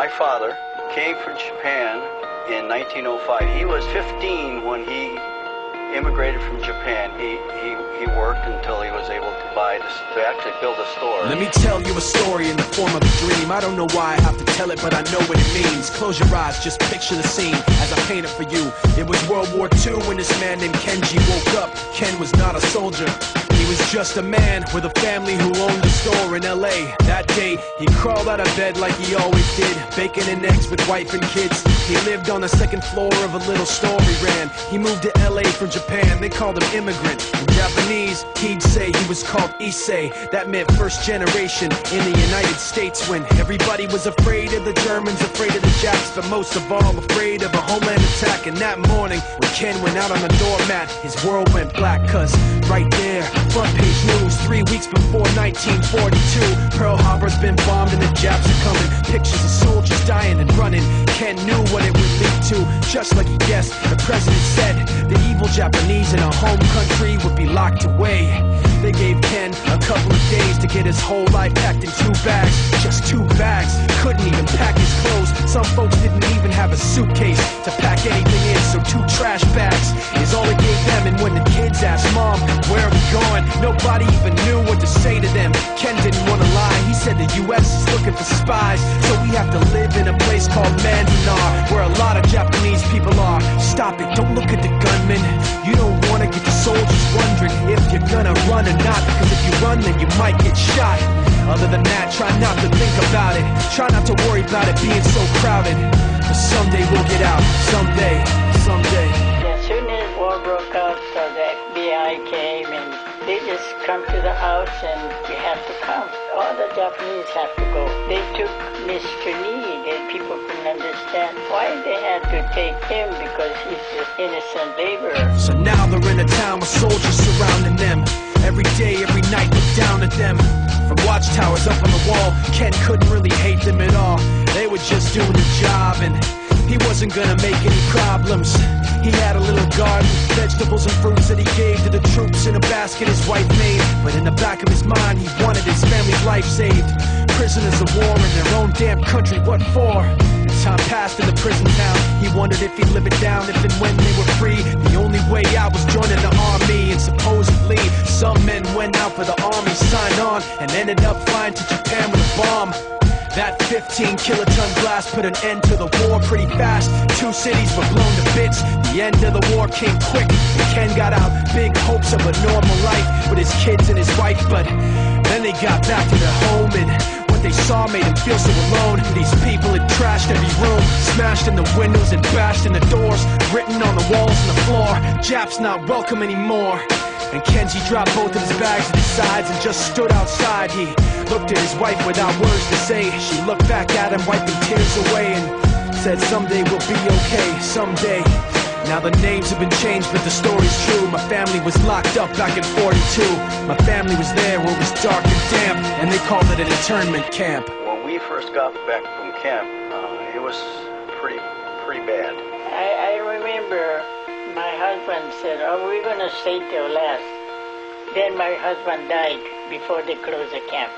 My father came from Japan in 1905. He was 15 when he immigrated from Japan. He worked until he was able to actually build a store. Let me tell you a story in the form of a dream. I don't know why I have to tell it, but I know what it means. Close your eyes, just picture the scene as I paint it for you. It was World War II when this man named Kenji woke up. Ken was not a soldier. He was just a man with a family who owned a store in LA. That day, he crawled out of bed like he always did, bacon and eggs with wife and kids. He lived on the second floor of a little store he ran. He moved to LA from Japan. They called him immigrant. In Japanese, he'd say he was called Issei. That meant first generation in the United States, when everybody was afraid of the Germans, afraid of the Japs, but most of all afraid of a homeland attack. And that morning, when Ken went out on the doormat, his world went black, cause right there, front page news, 3 weeks before 1942, Pearl Harbor's been bombed and the Japs are coming. Pictures of soldiers dying and running. Ken knew what it would lead to, just like he guessed. The president said the evil Japanese in our home country would be locked away. They gave Ken a couple of days to get his whole life packed in 2 bags. Just 2 bags, couldn't even pack his clothes. Some folks didn't even have a suitcase to pack anything in, so 2 trash bags is all it gave them. And when the kids asked Mom, where are we going, nobody even knew what to say to them. Ken didn't want to lie, he said the US is looking for spies, so we have to live in a place called Manzanar, where a lot of Japanese people are. Stop it, don't look at the gunmen. You don't want to get the soldiers wondering if you're gonna run or not, because if you run then you might get shot. Other than that, try not to think about it. Try not to worry about it being so crowded, but someday we'll get out. Someday, someday. As soon as war broke out, so the FBI came and they just come to the house and you have to come. All the Japanese have to go. They took Mr. Need and people couldn't understand why they had to take him, because he's just innocent laborer. So now they're in a town with soldiers surrounding them. Every day, every night, look down at them. From watchtowers up on the wall, Ken couldn't really hate them at all. They were just doing the job, and he wasn't gonna make any problems. He had a little garden, vegetables and fruits that he gave to the troops in a basket his wife made. But in the back of his mind, he wanted his family's life saved. Prisoners of war in their own damn country, what for? As time passed in the prison town, he wondered if he'd live it down if and when they were free. The only way out was joining the army, and supposedly some men went out for the army, signed on, and ended up flying to Japan with a bomb. That 15-kiloton blast put an end to the war pretty fast. 2 cities were blown to bits. The end of the war came quick, and Ken got out. Big hopes of a normal life with his kids and his wife, but then they got back to their home, and what they saw made him feel so alone. These people had trashed every room, smashed in the windows and bashed in the doors, written on the walls and the floor, Japs not welcome anymore. And Kenji dropped both of his bags at his sides and just stood outside. He looked at his wife without words to say. She looked back at him, wiping tears away, and said, someday we'll be okay, someday. Now the names have been changed, but the story's true. My family was locked up back in 42. My family was there where it was dark and damp, and they called it an internment camp. When we first got back from camp, it was pretty bad. I remember my husband said, oh, we're going to stay till last. Then my husband died before they closed the camp.